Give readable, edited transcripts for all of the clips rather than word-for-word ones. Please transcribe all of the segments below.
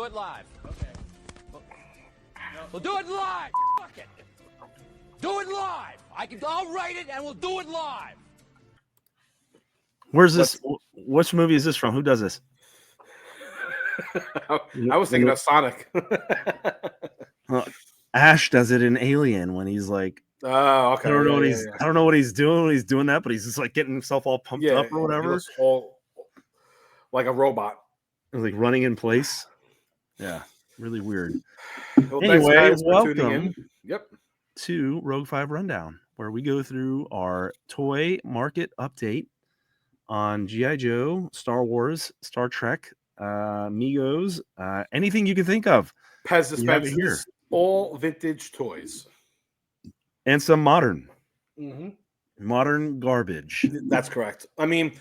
it live. Okay. We'll do it live. Fuck it. Do it live. I'll write it and we'll do it live. Where's this? Which movie is this from? Who does this? I was thinking of Sonic. Ash does it in Alien when he's like, oh, okay. I don't know what he's doing when he's doing that, but he's just like getting himself all pumped up or whatever. He looks all like a robot. Like running in place. Yeah, really weird. Well, anyway, thanks, guys, for tuning welcome in. to Rogue 5 Rundown, where we go through our toy market update on G.I. Joe, Star Wars, Star Trek, Migos, anything you can think of. Pez dispensers, all vintage toys. And some modern. Mm-hmm. Modern garbage. That's correct. I mean,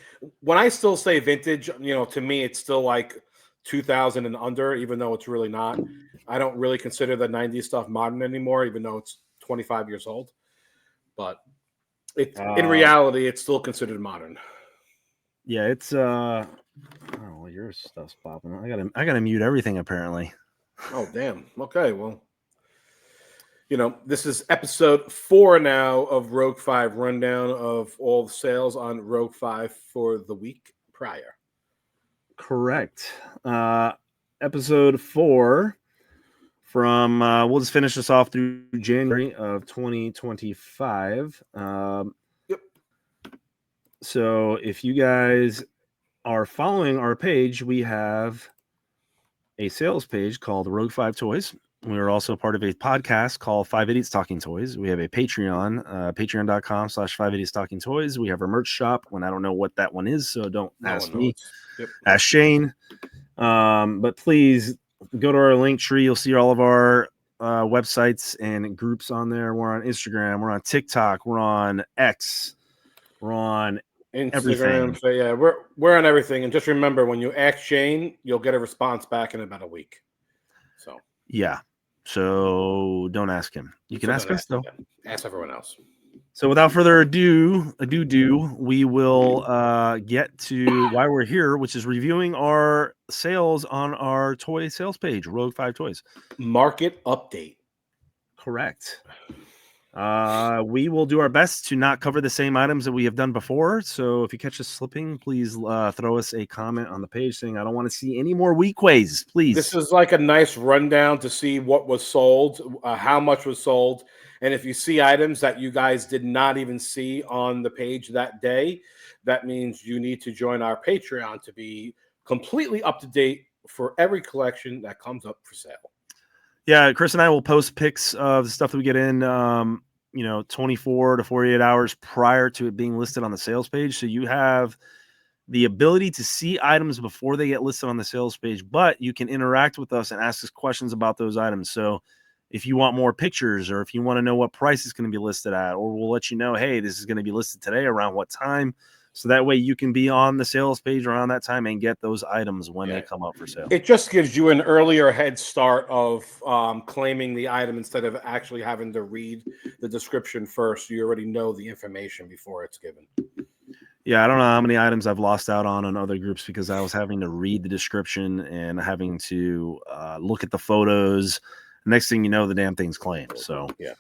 when I still say vintage, to me, it's still like 2000 and under, even though it's really not. I don't really consider the 90s stuff modern anymore, even though it's 25 years old. But in reality, it's still considered modern. Yeah, it's oh, your stuff's popping. I gotta mute everything apparently. Oh damn. Okay, well. This is episode 4 now of Rogue 5 rundown of all the sales on Rogue 5 for the week prior. Correct. Episode 4 from we'll just finish this off through January of 2025. Yep. So if you guys are following our page, we have a sales page called Rogue 5 Toys. We are also part of a podcast called 5 Idiots Talking Toys. We have a Patreon, patreon.com/5 Idiots Talking Toys. We have a merch shop when I don't know what that one is, so don't ask me. Yep. Ask Shane. But please go to our link tree. You'll see all of our websites and groups on there. We're on Instagram. We're on TikTok. We're on X. We're on Instagram. Everything. So yeah, we're on everything. And just remember, when you ask Shane, you'll get a response back in about a week. So yeah. So don't ask him. You can ask us though. Ask everyone else. So without further ado, we will get to why we're here, which is reviewing our sales on our toy sales page, Rogue 5 Toys. Market update. Correct. We will do our best to not cover the same items that we have done before. So if you catch us slipping, please throw us a comment on the page saying, I don't want to see any more weak ways, please. This is like a nice rundown to see what was sold, how much was sold. And if you see items that you guys did not even see on the page that day, that means you need to join our Patreon to be completely up to date for every collection that comes up for sale. Yeah, Chris and I will post pics of the stuff that we get in, 24 to 48 hours prior to it being listed on the sales page. So you have the ability to see items before they get listed on the sales page, but you can interact with us and ask us questions about those items. So if you want more pictures or if you want to know what price is going to be listed at, or we'll let you know, hey, this is going to be listed today around what time. So that way you can be on the sales page around that time and get those items when they come up for sale. It just gives you an earlier head start of claiming the item instead of actually having to read the description first. You already know the information before it's given. Yeah, I don't know how many items I've lost out on other groups because I was having to read the description and having to look at the photos. Next thing you know, the damn thing's claimed. So, yeah.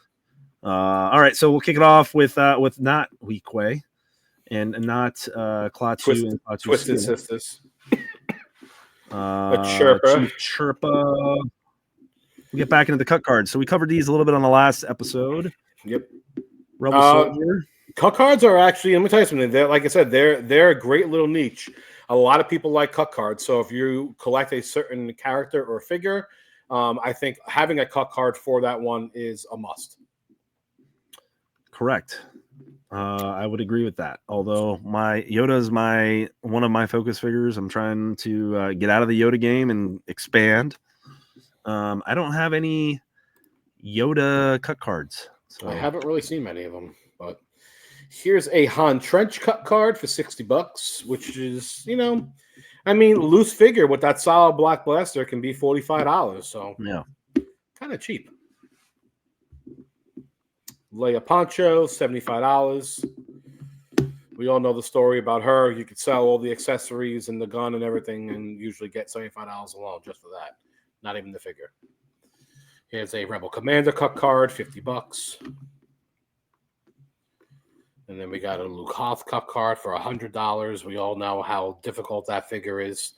All right, so we'll kick it off with not Weak Way. And not Klaatu and Klaatu Twisted Sisters. A Chirpa. We get back into the cut cards. So we covered these a little bit on the last episode. Yep. Rebel Soldier. Cut cards are actually, let me tell you something. They're, like I said, they're a great little niche. A lot of people like cut cards. So if you collect a certain character or figure, I think having a cut card for that one is a must. Correct. I would agree with that. Although my Yoda is one of my focus figures. I'm trying to get out of the Yoda game and expand. I don't have any Yoda cut cards. So I haven't really seen many of them, but here's a Han Trench cut card for $60, which is, loose figure with that solid black blaster can be $45. So yeah, kind of cheap. Leia Poncho, $75. We all know the story about her. You could sell all the accessories and the gun and everything and usually get $75 alone just for that. not even the figure. Here's a Rebel Commander cut card, $50. And then we got a Luke Hoth cut card for $100. We all know how difficult that figure is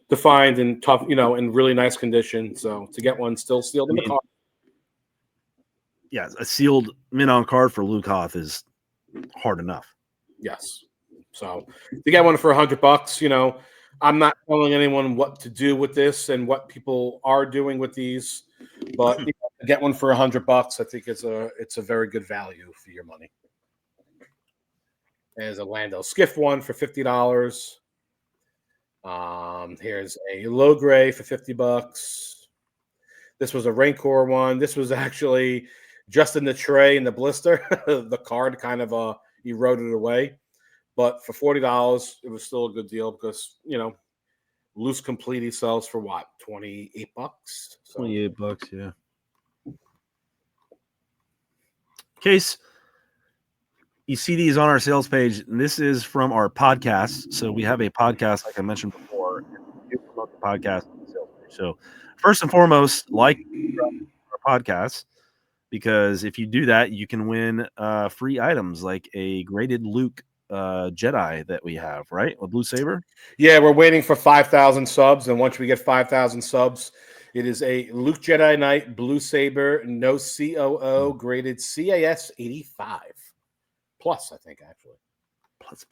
to find in tough, in really nice condition. So to get one still sealed in the card. Yeah, a sealed mint on card for Luke Hoth is hard enough. Yes. So to get one for $100, I'm not telling anyone what to do with this and what people are doing with these, but to get one for $100, I think it's a very good value for your money. There's a Lando Skiff one for $50. Here's a Low Gray for $50. This was a Rancor one. This was actually just in the tray in the blister. The card kind of eroded away. But for $40, it was still a good deal because, loose complete he sells for what? $28? So, $28, yeah. Case, you see these on our sales page, and this is from our podcast. So we have a podcast, like I mentioned before, and we do promote the podcast on the sales page. So first and foremost, like our podcast, because if you do that, you can win free items like a graded Luke Jedi that we have, right? A Blue Saber. Yeah, we're waiting for 5,000 subs, and once we get 5,000 subs, it is a Luke Jedi Knight Blue Saber, no COO, graded CAS 85 plus. I think actually Plus.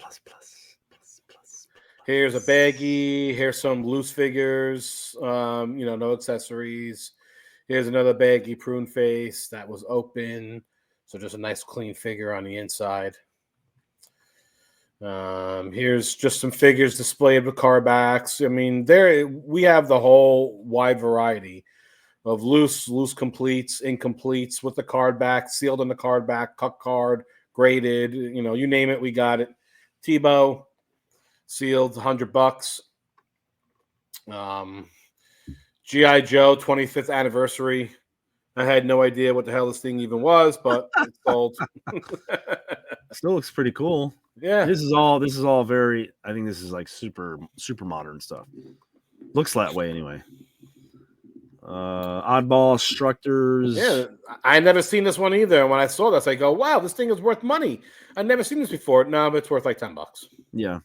Here's a baggie. Here's some loose figures. No accessories. Here's another baggie prune face that was open, so just a nice clean figure on the inside. Here's just some figures displayed with card backs. I mean, we have the whole wide variety of loose completes, incompletes with the card back, sealed on the card back, cut card, graded. You name it, we got it. Tebow, sealed, $100. G.I. Joe 25th anniversary. I had no idea what the hell this thing even was, but it's sold. Still looks pretty cool. Yeah. This is all very, I think this is like super modern stuff. Looks that way anyway. Oddball Structors. Yeah, I never seen this one either. And when I saw this, I go, wow, this thing is worth money. I've never seen this before. No, but it's worth like $10. Yeah.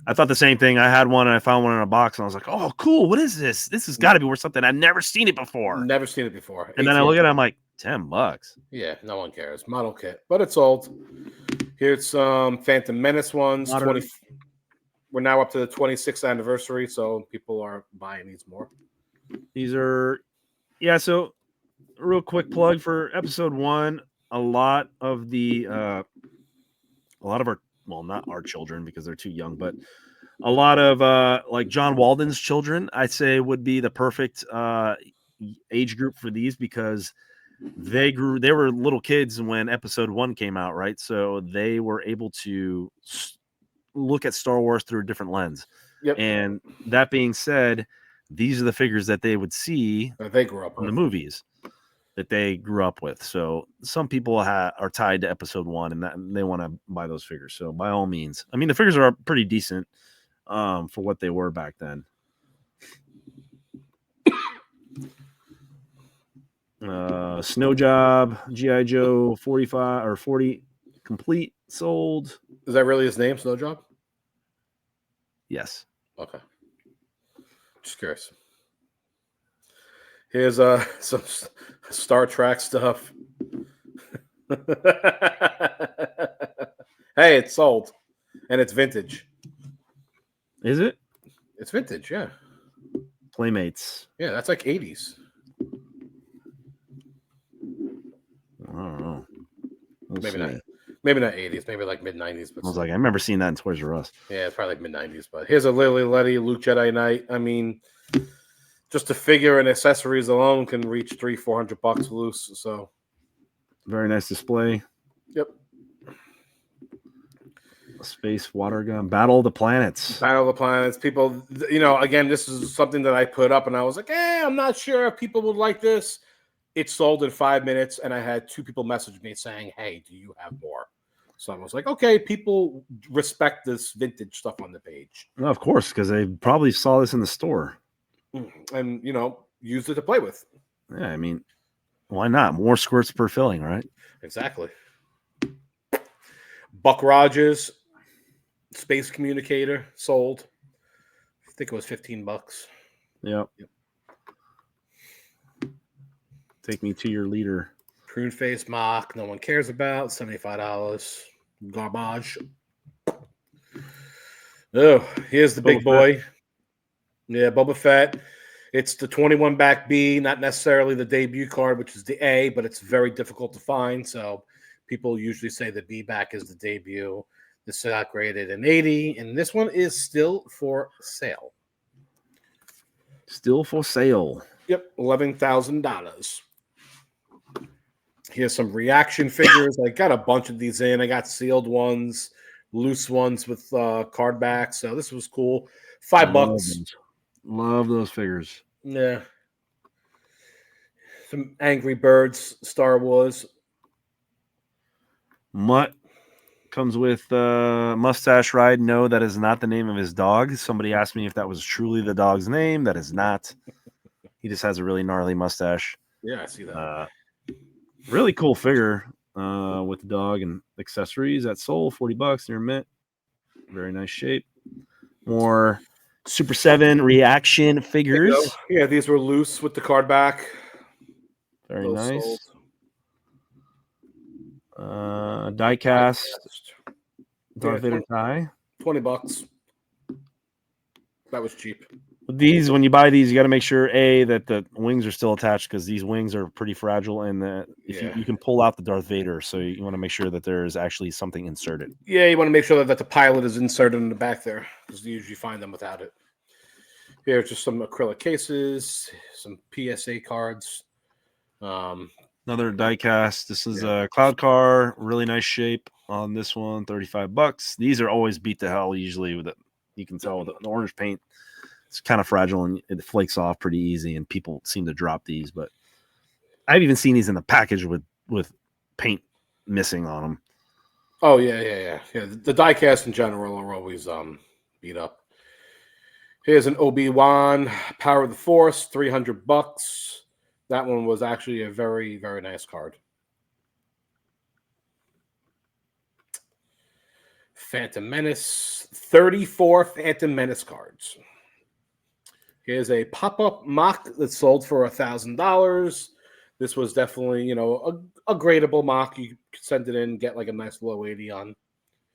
I thought the same thing. I had one and I found one in a box and I was like, oh, cool. What is this? This has got to be worth something. I've never seen it before. Never seen it before. And then I look at it, I'm like, $10. Yeah, no one cares. Model kit, but it's old. Here's some Phantom Menace ones. We're now up to the 26th anniversary, so people are buying these more. These are, yeah. So, real quick plug for episode 1. A lot of our, well, not our children because they're too young, but a lot of like John Walden's children, I'd say, would be the perfect age group for these because they were little kids when episode 1 came out, right? So they were able to look at Star Wars through a different lens. Yep. And that being said, these are the figures that they would see that they grew up in with. the movies that they grew up with. So some people are tied to episode 1 and they want to buy those figures. So by all means, I mean, the figures are pretty decent for what they were back then. Snow Job, G.I. Joe 45 or 40 complete sold. Is that really his name, Snow Job? Yes. Okay. Just curious. Here's some Star Trek stuff. Hey, it's sold. And it's vintage. Is it? It's vintage, yeah. Playmates. Yeah, that's like 80s. I don't know. Maybe not 80s, maybe like mid 90s. But I was like, I remember seeing that in Toys R Us. Yeah, it's probably like mid 90s. But here's a Lily Letty Luke Jedi Knight. I mean, just a figure and accessories alone can reach $300-$400 loose. So very nice display. Yep. A space water gun. Battle of the Planets. Battle of the Planets. People, again, this is something that I put up and I was like, I'm not sure if people would like this. It sold in 5 minutes, and I had 2 people message me saying, hey, do you have more? So I was like, okay, people respect this vintage stuff on the page. Well, of course, because they probably saw this in the store. And, used it to play with. Yeah, I mean, why not? More squirts per filling, right? Exactly. Buck Rogers, space communicator, sold. I think it was $15. Yep. Take me to your leader. Prune face mock, no one cares about, $75. Garbage. Oh, here's the big boy. Yeah, Boba Fett. It's the 21 back B, not necessarily the debut card, which is the A, but it's very difficult to find. So people usually say the B back is the debut. This got graded an 80, and this one is still for sale. Still for sale. Yep, $11,000. Here's some reaction figures. I got a bunch of these in. I got sealed ones, loose ones with card backs. So this was cool. $5. Love those figures. Yeah. Some Angry Birds, Star Wars. Mutt comes with Mustache Ride. No, that is not the name of his dog. Somebody asked me if that was truly the dog's name. That is not. He just has a really gnarly mustache. Yeah, I see that. Really cool figure with the dog and accessories at sold. $40 near mint. Very nice shape. More Super 7 reaction figures. Yeah, these were loose with the card back. Very nice. Diecast. Darth Vader tie. $20. That was cheap. With these, when you buy these, you got to make sure that the wings are still attached, because these wings are pretty fragile, and if you can pull out the Darth Vader, so you want to make sure that there is actually something inserted. Yeah, you want to make sure that the pilot is inserted in the back there, because you usually find them without it. Here's just some acrylic cases, some PSA cards. Another diecast. This is a Cloud Car, really nice shape on this one. $35. These are always beat to hell. Usually, with it, you can tell with the orange paint. It's kind of fragile and it flakes off pretty easy, and people seem to drop these. But I've even seen these in the package with paint missing on them. Oh yeah. The diecast in general are always beat up. Here's an Obi-Wan Power of the Force, $300. That one was actually a very, very nice card. Phantom Menace, 34 Phantom Menace cards. Here's a pop-up mock that sold for $1,000. This was definitely, a gradable mock. You could send it in, get like a nice low 80 on.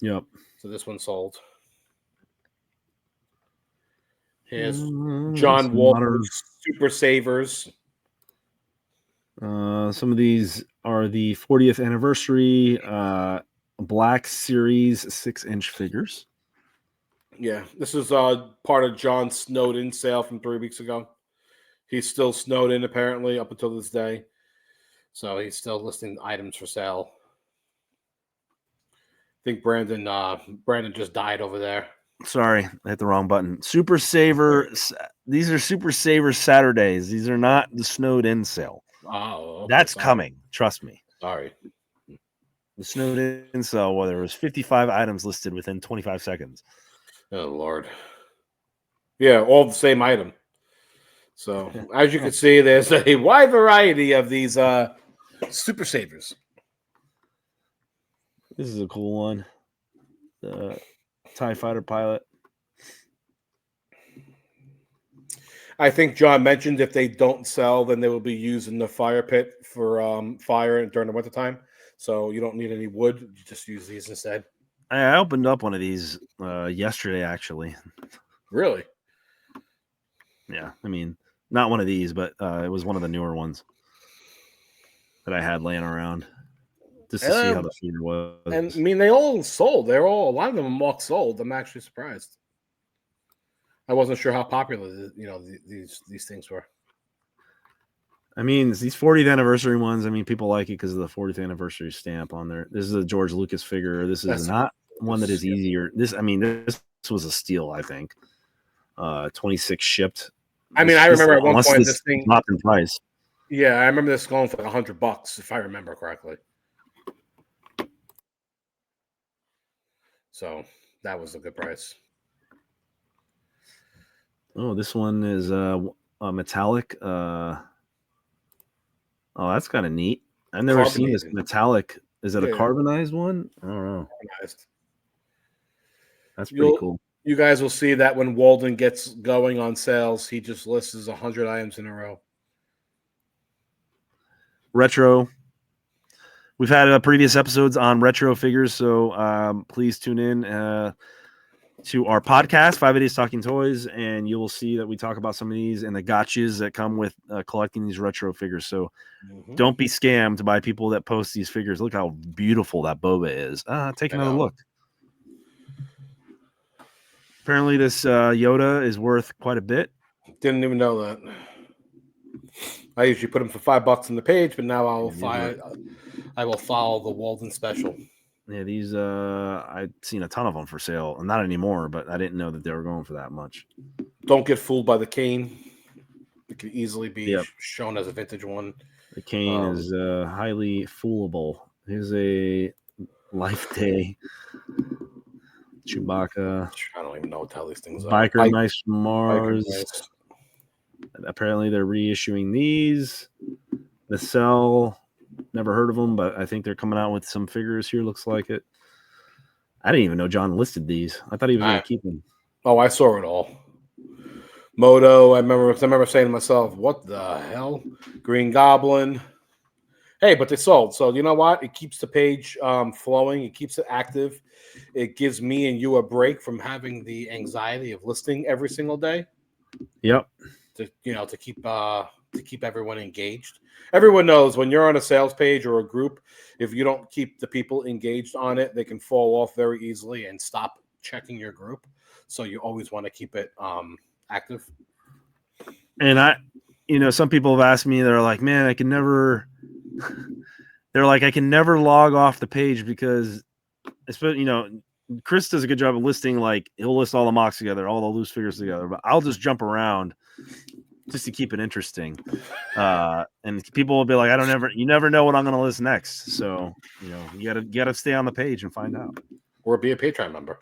Yep. So this one sold. Here's John Walker's Super Savers. Some of these are the 40th anniversary Black Series 6-inch figures. Yeah, this is part of John Snowden sale from 3 weeks ago. He's still snowed in, apparently, up until this day. So he's still listing items for sale. I think Brandon just died over there. Sorry, I hit the wrong button. Super Saver. These are Super Saver Saturdays. These are not the snowed in sale. Oh, okay, that's coming. Trust me. Sorry. The snowed in sale, well, there was 55 items listed within 25 seconds. Oh, Lord. Yeah, all the same item. So, as you can see, there's a wide variety of these Super Savers. This is a cool one. The TIE Fighter pilot. I think John mentioned if they don't sell, then they will be used in the fire pit for fire during the wintertime. So you don't need any wood. You just use these instead. I opened up one of these yesterday, actually. Really? Yeah. I mean, not one of these, but it was one of the newer ones that I had laying around just to see how the figure was. And I mean, they all sold. A lot of them all sold. I'm actually surprised. I wasn't sure how popular, these things were. I mean, these 40th anniversary ones, I mean, people like it because of the 40th anniversary stamp on there. This is a George Lucas figure. This is not one that is easier. This was a steal, I think. 26 shipped. I mean, I remember at one point this thing dropped in price. Yeah, I remember this going for like $100, if I remember correctly. So that was a good price. Oh, this one is metallic. Oh, that's kind of neat. I've never seen this Carbonated. metallic. Is it a Yeah. carbonized one? I don't know. Carbonized. That's pretty cool. You guys will see that when Walden gets going on sales, he just lists 100 items in a row. Retro. We've had previous episodes on retro figures, so please tune in to our podcast, 5 Days Talking Toys, and you will see that we talk about some of these and the gotchas that come with collecting these retro figures. So don't be scammed by people that post these figures. Look how beautiful that boba is. Take another look. Apparently, this Yoda is worth quite a bit. Didn't even know that. I usually put them for $5 on the page, but now I will follow the Walden special. Yeah, these I've seen a ton of them for sale, and not anymore, but I didn't know that they were going for that much. Don't get fooled by the cane. It can easily be shown as a vintage one. The cane is highly foolable. Here's a Life Day Chewbacca. I don't even know what the hell these things are. Biker Nice Mars. Apparently, they're reissuing these. The Cell. Never heard of them, but I think they're coming out with some figures here. Looks like it. I didn't even know John listed these. I thought he was going to keep them. Oh, I saw it all. Moto. I remember saying to myself, "What the hell?" Green Goblin. Hey, but they sold. So you know what? It keeps the page flowing. It keeps it active. It gives me and you a break from having the anxiety of listing every single day. Yep. To keep everyone engaged. Everyone knows when you're on a sales page or a group, if you don't keep the people engaged on it, they can fall off very easily and stop checking your group. So you always want to keep it active. And some people have asked me, they're like, man, I can never log off the page because, Chris does a good job of listing, like he'll list all the mocks together, all the loose figures together, but I'll just jump around just to keep it interesting. And people will be like, you never know what I'm going to list next. So, you gotta stay on the page and find out. Or be a Patreon member.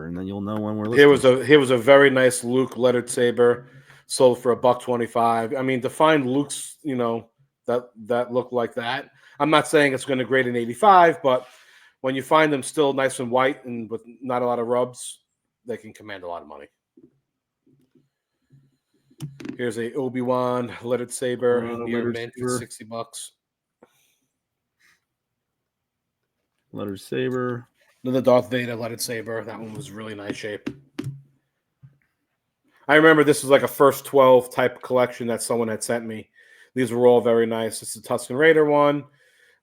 And then you'll know when we're listing. Here was a very nice Luke lettered saber, sold for $125. I mean, to find Luke's, that look like that. I'm not saying it's going to grade an 85, but when you find them still nice and white and with not a lot of rubs, they can command a lot of money. Here's a Obi-Wan lettered saber near mint for $60. Lettered saber. Another Darth Vader lettered saber. That one was really nice shape. I remember this was like a first 12 type collection that someone had sent me. These were all very nice. This is a Tusken Raider one.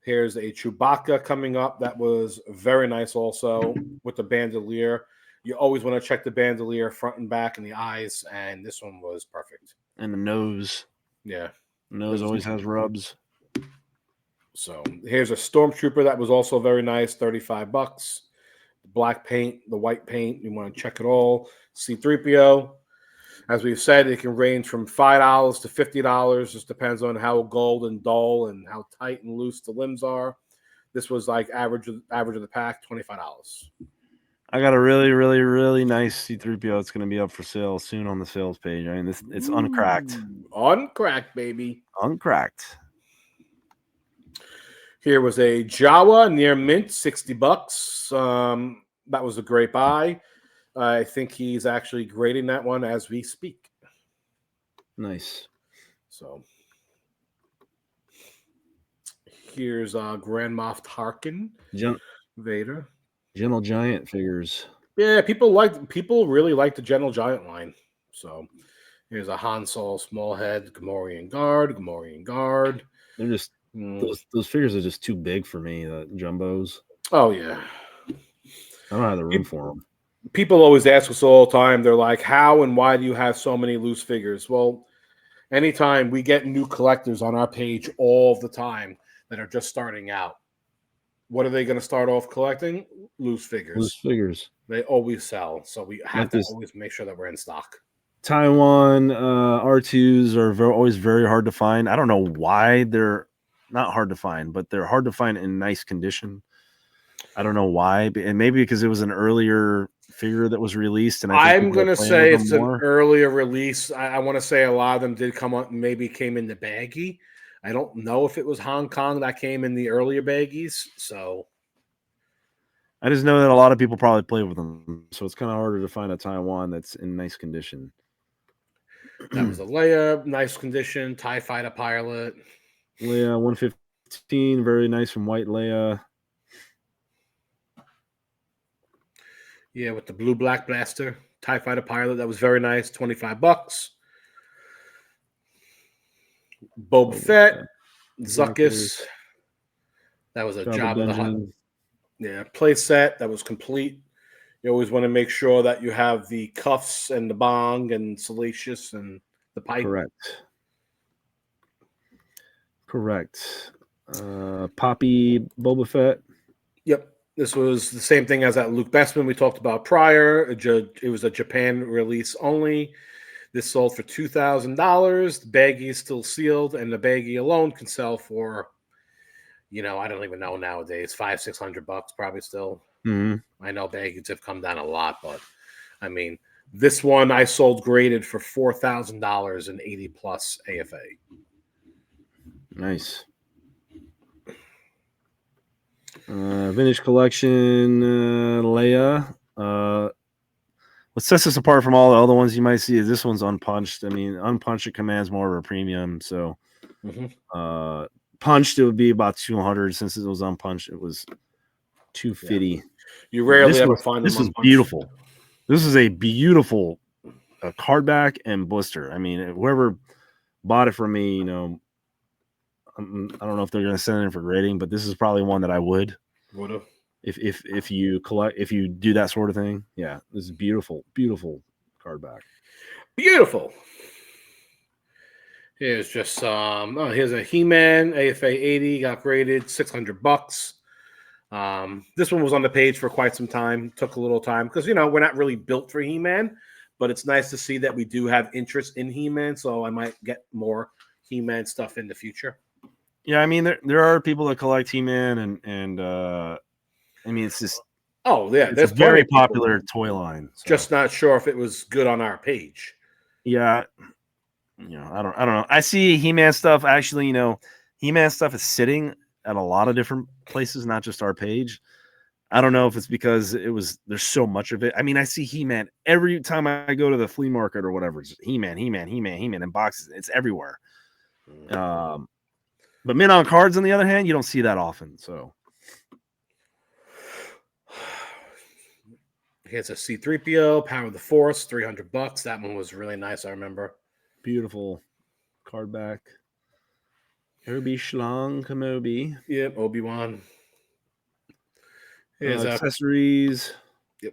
Here's a Chewbacca coming up. That was very nice also with the bandolier. You always want to check the bandolier front and back and the eyes, and this one was perfect. And the nose. Yeah. The nose always has rubs. So here's a Stormtrooper that was also very nice, $35. The black paint, the white paint, you want to check it all. C-3PO. As we've said, it can range from $5 to $50. Just depends on how gold and dull and how tight and loose the limbs are. This was like average of the pack, $25. I got a really, really, really nice C-3PO. It's going to be up for sale soon on the sales page. I mean, it's uncracked. Uncracked, baby. Uncracked. Here was a Jawa near mint, $60. That was a great buy. I think he's actually grading that one as we speak. Nice. So here's Grand Moff Tarkin, Vader, Gentle Giant figures. Yeah, people really like the Gentle Giant line. So here's a Han Solo small head, Gamorrean Guard. They're just those figures are just too big for me. The jumbos. Oh yeah, I don't have the room for them. People always ask us all the time. They're like, "How and why do you have so many loose figures?" Well, anytime we get new collectors on our page all the time that are just starting out, what are they going to start off collecting? Loose figures. Loose figures. They always sell, so we have to always make sure that we're in stock. Taiwan R2s are always very hard to find. I don't know why they're not hard to find, but they're hard to find in nice condition. I don't know why, and maybe because it was an earlier figure that was released, and I think I'm people are gonna playing with say them it's an more. earlier release. I want to say a lot of them did come up, maybe came in the baggie. I don't know if it was Hong Kong that came in the earlier baggies. So I just know that a lot of people probably play with them, so it's kind of harder to find a Taiwan that's in nice condition. that was a Leia, nice condition. TIE fighter pilot. Leia 115, very nice from White Leia. Yeah, with the blue black blaster. TIE fighter pilot. That was very nice. $25. Boba Fett. Zuckuss. That was a Jabba job of the hut. Benjamin. Yeah, play set. That was complete. You always want to make sure that you have the cuffs and the bong and Salacious and the pipe. Correct. Poppy Boba Fett. Yep. This was the same thing as that Luke Bespin we talked about prior. It was a Japan release only. This sold for $2,000. The baggie is still sealed, and the baggie alone can sell for, I don't even know nowadays, $500-600 probably still. Mm-hmm. I know baggies have come down a lot, but I mean, this one I sold graded for $4,000 and 80 plus AFA. Nice. Vintage collection, Leia. What sets us apart from all the other ones you might see is this one's unpunched. I mean, unpunched it commands more of a premium. So, punched it would be about 200. Since it was unpunched, it was 250. Yeah. You rarely ever find them. This is beautiful. This is a beautiful card back and blister. I mean, whoever bought it from me, I don't know if they're going to send it in for grading, but this is probably one that I would have. If you collect, if you do that sort of thing. Yeah, this is beautiful card back. Beautiful. Here's just here's a He-Man AFA 80, got graded $600. This one was on the page for quite some time. Took a little time because we're not really built for He-Man, but it's nice to see that we do have interest in He-Man, so I might get more He-Man stuff in the future. Yeah, I mean there are people that collect He-Man and I mean it's just it's a very popular toy line. So. Just not sure if it was good on our page. Yeah. I don't know. I see He-Man stuff actually, He-Man stuff is sitting at a lot of different places, not just our page. I don't know if it's because there's so much of it. I mean, I see He-Man every time I go to the flea market or whatever. It's He-Man in boxes. It's everywhere. But men on cards, on the other hand, you don't see that often. So here's a C-3PO, Power of the Force, $300. That one was really nice. I remember. Beautiful card back. Obi Schlong Kenobi. Yep, Obi-Wan. Here's accessories. Yep.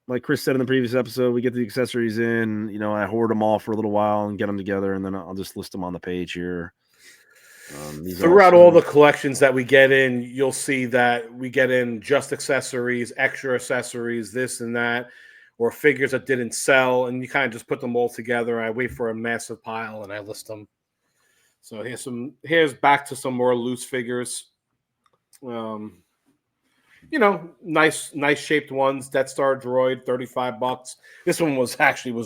Like Chris said in the previous episode, we get the accessories in. I hoard them all for a little while and get them together, and then I'll just list them on the page here. Throughout all the collections that we get in, you'll see that we get in just accessories, extra accessories, this and that, or figures that didn't sell, and you kind of just put them all together. I wait for a massive pile and I list them. So here's back to some more loose figures. Nice shaped ones. Death Star droid, $35. This one was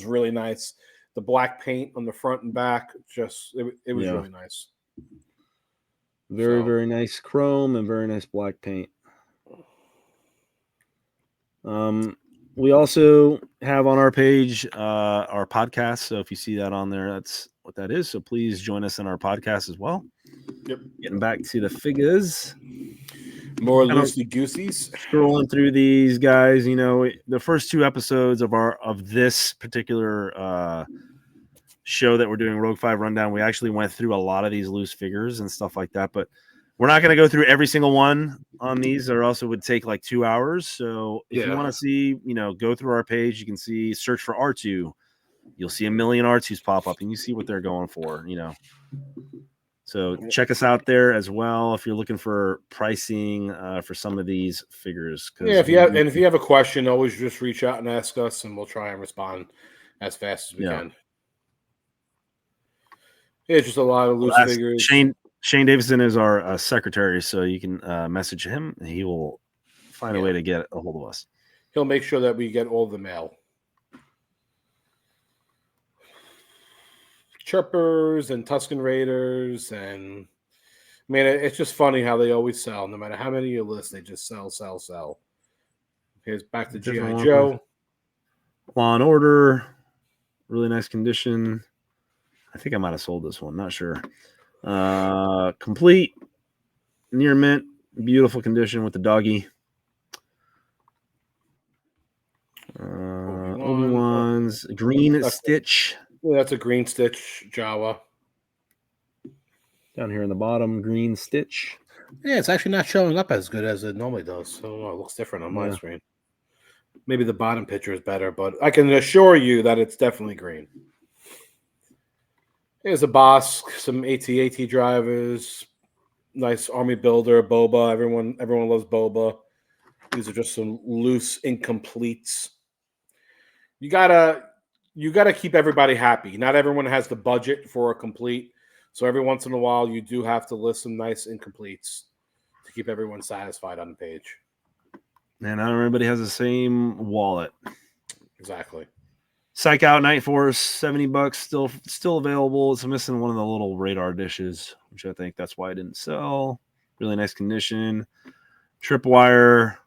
really nice. The black paint on the front and back, it was really nice. Very nice chrome and very nice black paint. We also have on our page our podcast. So if you see that on there, that's what that is. So please join us in our podcast as well. Yep. Getting back to the figures. More loosey gooseys. Scrolling through these guys, the first two episodes of this particular show that we're doing, Rogue 5 Rundown, we actually went through a lot of these loose figures and stuff like that, but we're not going to go through every single one on these, or else it would take like 2 hours. So if you want to see, go through our page, you can search for R2. You'll see a million R2s pop up and you see what they're going for, So check us out there as well if you're looking for pricing for some of these figures. If you have a question, always just reach out and ask us, and we'll try and respond as fast as we can. It's just a lot of loose figures. Shane Davison is our secretary, so you can message him. And he will find a way to get a hold of us. He'll make sure that we get all the mail. Chirpers and Tuscan Raiders, and man, it's just funny how they always sell. No matter how many you list, they just sell. Here's back to G.I. Joe. Law and Order, really nice condition. I think I might have sold this one, not sure. Complete, near mint, beautiful condition with the doggy. Obi-Wan's green stitch. That's a green stitch Jawa. Down here in the bottom, green stitch. Yeah, it's actually not showing up as good as it normally does. I don't know, it looks different on my screen. Maybe the bottom picture is better, but I can assure you that it's definitely green. Here's a Boss, some AT-AT drivers, nice Army Builder, Boba. Everyone loves Boba. These are just some loose incompletes. You gotta keep everybody happy. Not everyone has the budget for a complete, so every once in a while you do have to list some nice incompletes to keep everyone satisfied on the page. And not everybody has the same wallet. Exactly. Psych Out Night Force, $70, still available. It's missing one of the little radar dishes, which I think that's why it didn't sell. Really nice condition. Tripwire.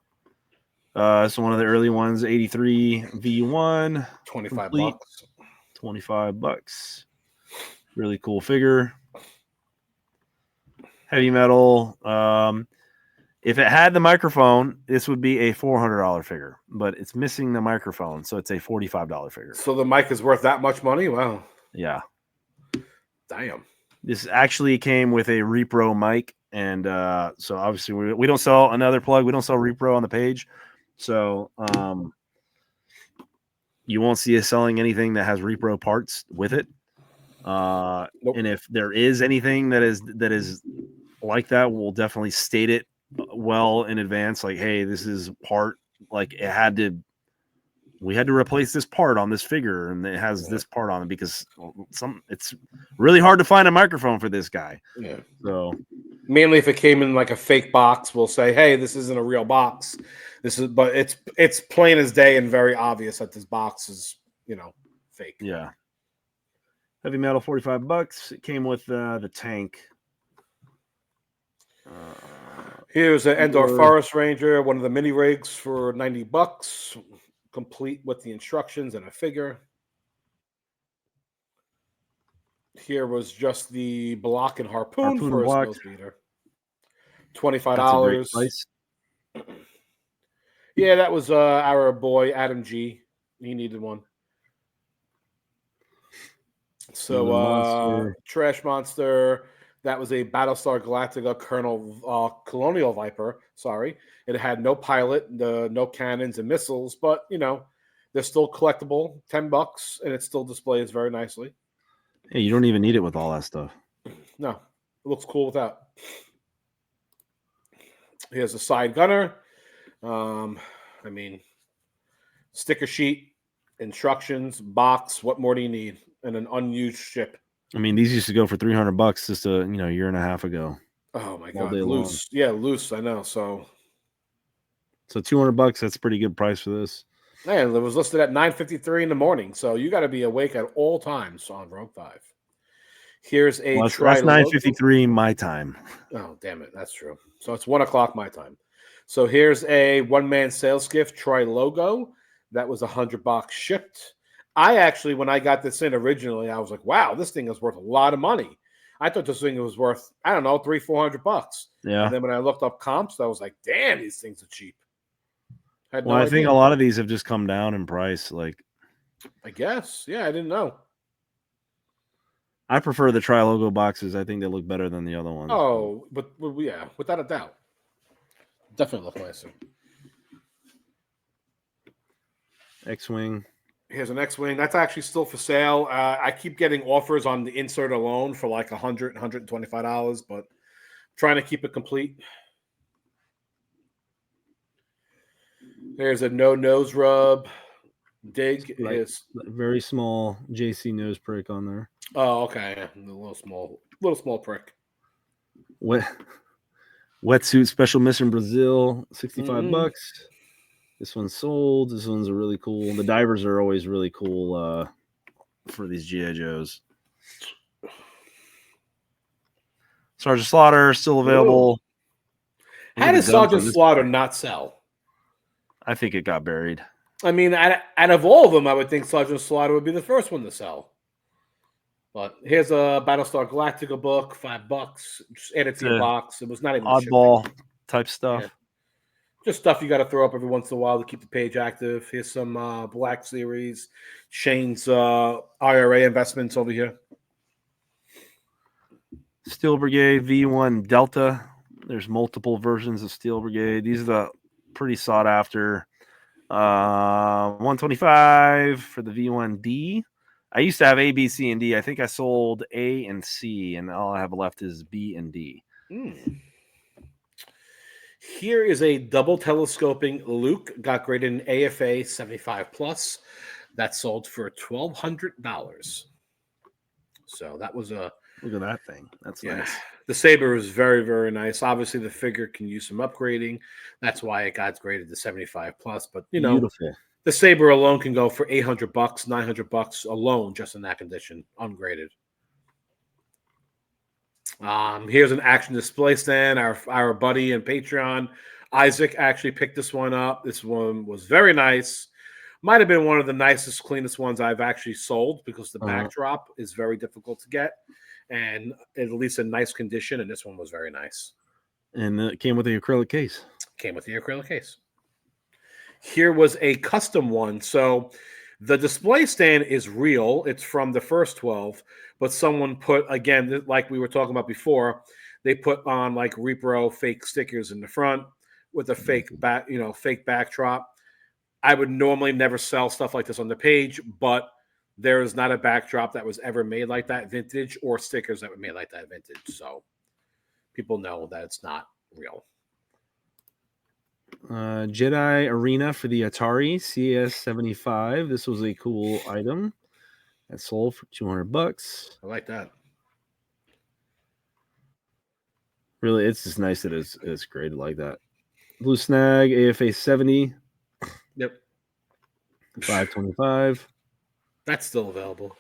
It's one of the early ones, 83 V1. $25. $25. Really cool figure. Heavy metal. If it had the microphone, this would be a $400 figure, but it's missing the microphone, so it's a $45 figure. So the mic is worth that much money? Wow. Yeah. Damn. This actually came with a repro mic, and so obviously we don't sell another plug. We don't sell repro on the page, so you won't see us selling anything that has repro parts with it. Nope. And if there is anything that is like that, we'll definitely state it well in advance, like, hey, this is part, like we had to replace this part on this figure, and it has this part on it because it's really hard to find a microphone for this guy. Yeah. So mainly if it came in like a fake box, we'll say, hey, this isn't a real box. But it's plain as day and very obvious that this box is, fake. Yeah. Heavy metal, $45. It came with the tank. Here's an Endor Forest Ranger, one of the mini rigs for $90, complete with the instructions and a figure. Here was just the block and harpoon for a snow speeder. $25. Price. Yeah, that was our boy Adam G. He needed one. So Trash Monster. That was a Battlestar Galactica Colonial Viper. Sorry. It had no pilot, no cannons and missiles, but, they're still collectible, $10, and it still displays very nicely. Hey, you don't even need it with all that stuff. No, it looks cool without. Here's a side gunner. Sticker sheet, instructions, box. What more do you need? And an unused ship. These used to go for $300 just a year and a half ago. Oh my god, loose. Yeah, loose. I know. So $200. That's a pretty good price for this. Man, it was listed at 9:53 in the morning. So you got to be awake at all times on Rogue 5. Here's a that's 9:53 my time. Oh damn it, that's true. So it's 1:00 my time. So here's a one-man sales gift Tri-Logo. That was $100 shipped. I actually, when I got this in originally, I was like, wow, this thing is worth a lot of money. I thought this thing was worth, I don't know, $300-400. Yeah. And then when I looked up comps, I was like, damn, these things are cheap. I think a lot of these have just come down in price. Like, I guess. Yeah, I didn't know. I prefer the Tri-Logo boxes. I think they look better than the other ones. Oh, but yeah, without a doubt. Definitely look nicer. X-Wing. Here's an X-Wing. That's actually still for sale. I keep getting offers on the insert alone for like $100, $125, but I'm trying to keep it complete. There's a no nose rub. Dig is very small JC nose prick on there. Oh, okay. A little small prick. Wet Wetsuit special mission Brazil, $65. This one's sold. This one's a really cool. The divers are always really cool for these G.I. Joes. Sergeant Slaughter still available. How does Sergeant Slaughter not sell? I think it got buried. I mean, out of all of them, I would think Sergeant Slaughter would be the first one to sell. But here's a Battlestar Galactica book, $5. Just add it to your box. It was not even oddball type stuff. Yeah. Just stuff you got to throw up every once in a while to keep the page active. Here's some Black Series, Shane's IRA investments over here. Steel Brigade V1 Delta. There's multiple versions of Steel Brigade. These are the pretty sought after. 125 for the V1D. I used to have A, B, C, and D. I think I sold A and C, and all I have left is B and D. Here is a double telescoping Luke. Got graded in AFA 75+. That sold for $1,200. So that was a... Look at that thing. That's nice. The Saber is very, very nice. Obviously, the figure can use some upgrading. That's why it got graded to 75+. But, you know, beautiful. The Saber alone can go for $800, $900 alone just in that condition, ungraded. Here's an action display stand. Our buddy and Patreon, Isaac, actually picked this one up. This one was very nice. Might have been one of the nicest, cleanest ones I've actually sold because the backdrop is very difficult to get and at least in nice condition. And this one was very nice. And it came with the acrylic case. Came with the acrylic case. Here was a custom one. So the display stand is real. It's from the first 12, but someone put, again, like we were talking about before, they put on like repro fake stickers in the front with a fake fake backdrop. I would normally never sell stuff like this on the page, but there is not a backdrop that was ever made like that vintage or stickers that were made like that vintage. So people know that it's not real. Jedi Arena for the Atari CS75. This was a cool item that sold for $200. I like that. Really, it's just nice that it's graded like that. Blue Snag AFA 70. Yep. $525. That's still available.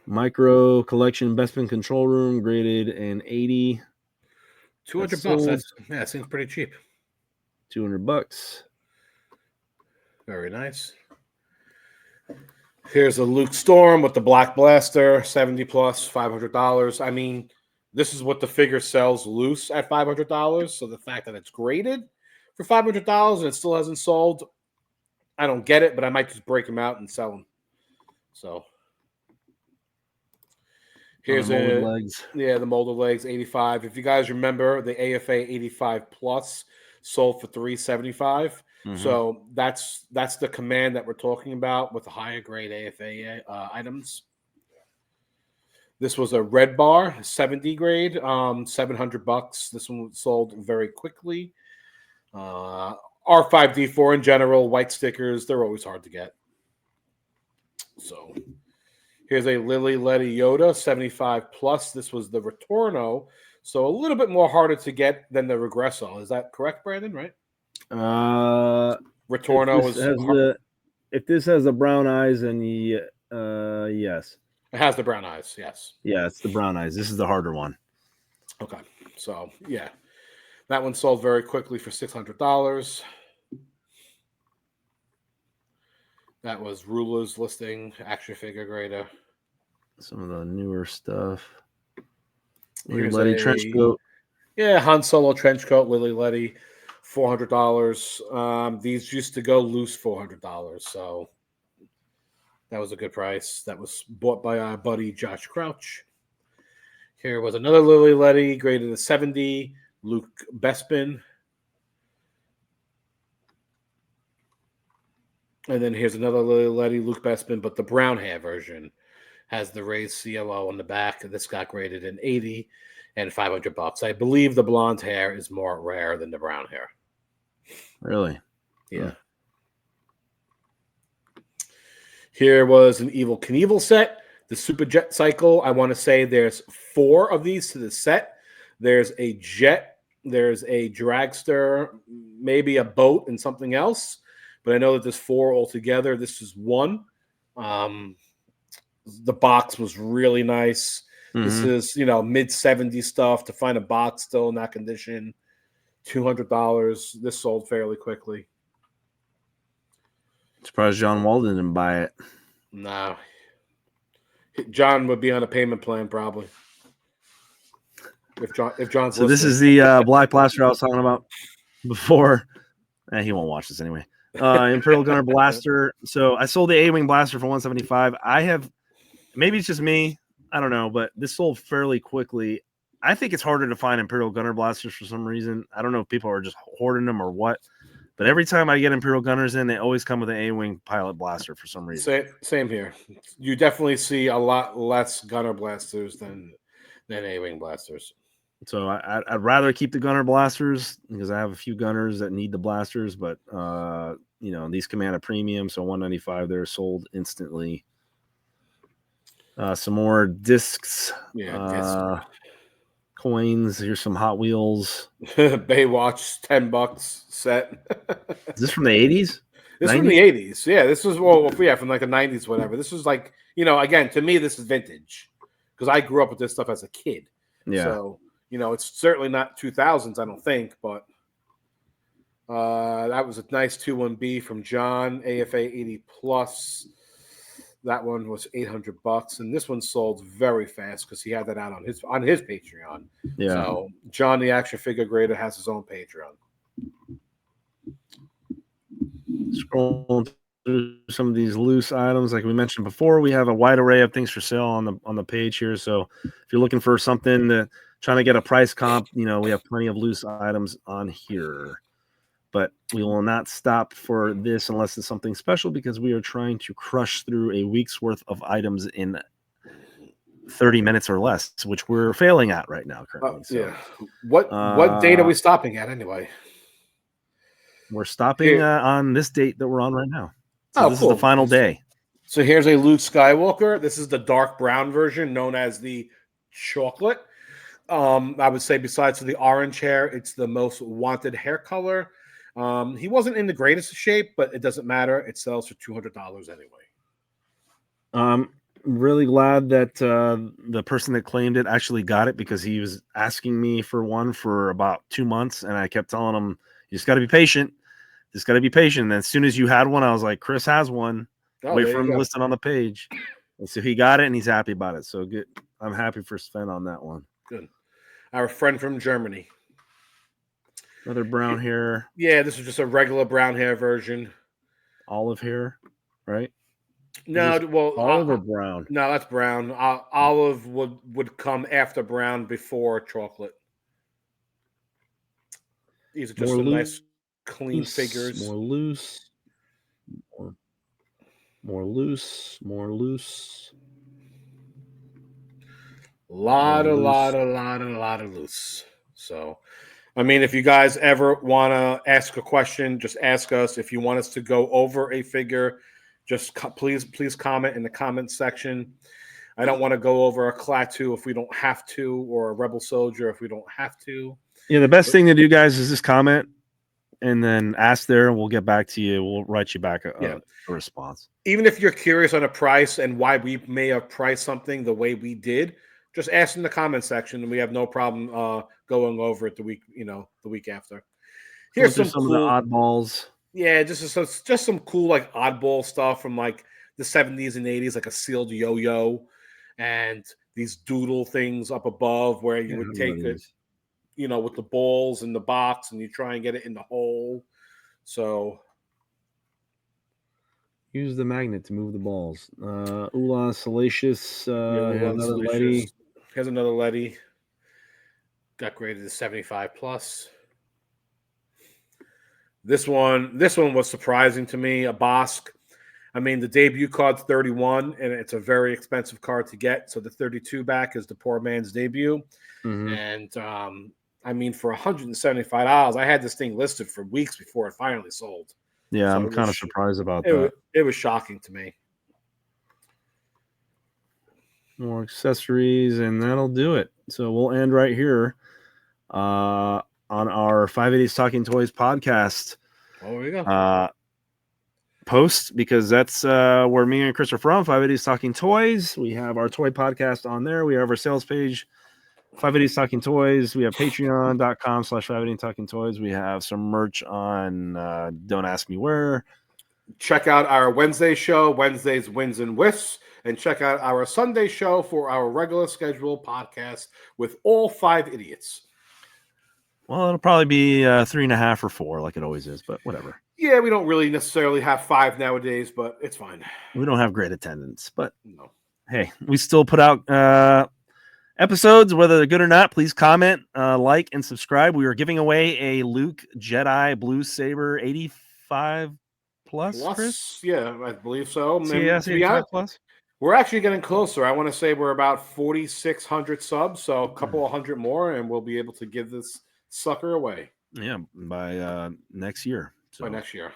Micro Collection Bestman Control Room graded in 80. $200. That seems pretty cheap. $200. Very nice. Here's a Luke Storm with the Black Blaster, 70+, $500. I mean, this is what the figure sells loose at $500. So the fact that it's graded for $500 and it still hasn't sold, I don't get it, but I might just break them out and sell them. So here's the molded legs. Yeah, the molded legs, 85. If you guys remember, the AFA 85+ sold for $375. So that's the command that we're talking about with the higher grade AFA items. This was a red bar, 70 grade, $700. This one sold very quickly. R5D4 in general, white stickers, they're always hard to get. So here's a Lily Letty Yoda, 75+. This was the Retorno, so a little bit more harder to get than the Regresso. Is that correct, Brandon? Right? Retorno is if this has the brown eyes, and yes, it has the brown eyes. Yes. Yeah, it's the brown eyes. This is the harder one. Okay, so yeah, that one sold very quickly for $600. That was Ruler's listing, action figure grader. Some of the newer stuff. Lily Letty trench coat. Yeah, Han Solo trench coat, Lily Letty, $400. These used to go loose $400, so that was a good price. That was bought by our buddy Josh Crouch. Here was another Lily Letty, graded at 70, Luke Bespin. And then here's another Lily Letty, Luke Bespin, but the brown hair version has the raised CLO on the back. This got graded in 80 and $500. I believe the blonde hair is more rare than the brown hair. Really? Yeah. Here was an Evel Knievel set. The Super Jet Cycle, I want to say there's 4 of these to the set. There's a jet, there's a dragster, maybe a boat and something else. But I know that there's 4 altogether. This is 1. The box was really nice. This is, mid 70s stuff. To find a box still in that condition, $200. This sold fairly quickly. Surprised John Walden didn't buy it. No. John would be on a payment plan probably. If John's so listening. This is the black blaster I was talking about before. He won't watch this anyway. Imperial Gunner Blaster. So I sold the A-Wing Blaster for $175. I have, maybe it's just me, I don't know, but this sold fairly quickly. I think it's harder to find Imperial Gunner Blasters for some reason. I don't know if people are just hoarding them or what, but every time I get Imperial Gunners in, they always come with an A-Wing Pilot Blaster for some reason. Same here. You definitely see a lot less Gunner Blasters than A-Wing Blasters. So I'd rather keep the Gunner Blasters because I have a few Gunners that need the blasters, but these command a premium, so $195 they're sold instantly. Some more discs, coins. Here's some Hot Wheels. Baywatch, $10 set. Is this from the 80s? This is from the 80s. Yeah, this was from like the 90s, whatever. This was like, again, to me, this is vintage because I grew up with this stuff as a kid. Yeah. So, it's certainly not 2000s, I don't think, but that was a nice 2-1B from John, AFA 80 plus. That one was $800, and this one sold very fast because he had that out on his Patreon. Yeah. So John, the action figure grader, has his own Patreon. Scrolling through some of these loose items, like we mentioned before, we have a wide array of things for sale on the page here. So if you're looking for something trying to get a price comp, we have plenty of loose items on here. But we will not stop for this unless it's something special because we are trying to crush through a week's worth of items in 30 minutes or less, which we're failing at right now currently. Yeah. What date are we stopping at anyway? We're stopping on this date that we're on right now. So this cool. is the final day. So here's a Luke Skywalker. This is the dark brown version known as the chocolate. I would say besides the orange hair, it's the most wanted hair color. He wasn't in the greatest of shape, but it doesn't matter. It sells for $200 anyway. Really glad that the person that claimed it actually got it because he was asking me for one for about 2 months, and I kept telling him, you just got to be patient. Just got to be patient. And as soon as you had one, I was like, Chris has one. Wait for him to list it on the page. And so he got it, and he's happy about it. So good. I'm happy for Sven on that one. Good. Our friend from Germany. Another brown hair. Yeah, this is just a regular brown hair version. Olive hair, right? No, well, olive or brown? No, that's brown. Olive would come after brown before chocolate. These are just some nice, clean figures. More loose. More loose. A lot of loose. So, I mean, if you guys ever want to ask a question, just ask us. If you want us to go over a figure, just please comment in the comment section. I don't want to go over a Klaatu if we don't have to, or a Rebel Soldier if we don't have to. Yeah, the best thing to do, guys, is just comment and then ask there, and we'll get back to you. We'll write you back a response. Even if you're curious on a price and why we may have priced something the way we did, just ask in the comment section, and we have no problem going over it the week after. Here's some of the oddballs. Yeah, just some cool like oddball stuff from like the 70s and 80s, like a sealed yo-yo and these doodle things up above where you would take it, with the balls in the box and you try and get it in the hole. So use the magnet to move the balls. Ula Salacious. Another Letty. Here's another Letty. Got graded to 75 plus. This one was surprising to me. A Bosk. I mean, the debut card's 31, and it's a very expensive card to get. So the 32 back is the poor man's debut. Mm-hmm. And I mean, for $175, I had this thing listed for weeks before it finally sold. Yeah, so I'm kind of surprised about that. It was shocking to me. more accessories, and that'll do it. So we'll end right here on our 580s Talking Toys podcast. Oh, there you go. Post, because that's where me and Chris are from. 580s Talking Toys. We have our toy podcast on there. We have our sales page, 580s Talking Toys. We have patreon.com/580 Talking Toys. We have some merch on Don't Ask Me Where. Check out our Wednesday show, Wednesday's Wins and Whiffs, and check out our Sunday show for our regular schedule podcast with all 5 idiots. Well, it'll probably be 3.5 or 4, like it always is, but whatever. Yeah, we don't really necessarily have 5 nowadays, but it's fine. We don't have great attendance, but No. Hey, we still put out episodes, whether they're good or not. Please comment, like, and subscribe. We are giving away a Luke Jedi Blue Saber 85 plus, Chris? Yeah, I believe so. CAS 85 plus? We're actually getting closer. I want to say we're about 4,600 subs, so a couple of hundred more, and we'll be able to give this sucker away. Yeah, by next year. By next year.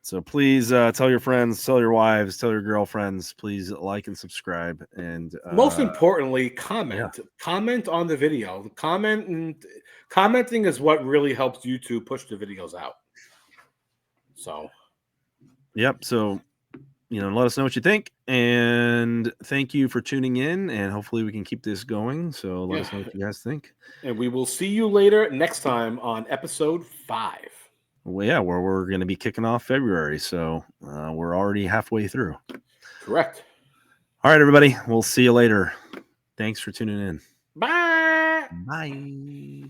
So please tell your friends, tell your wives, tell your girlfriends. Please like and subscribe, and most importantly, comment. Yeah. Comment on the video. Commenting is what really helps YouTube push the videos out. So, yep. So, let us know what you think, and thank you for tuning in. And hopefully, we can keep this going. So, let us know what you guys think. And we will see you later next time on episode 5. Well, yeah, where we're going to be kicking off February. So we're already halfway through. Correct. All right, everybody. We'll see you later. Thanks for tuning in. Bye. Bye.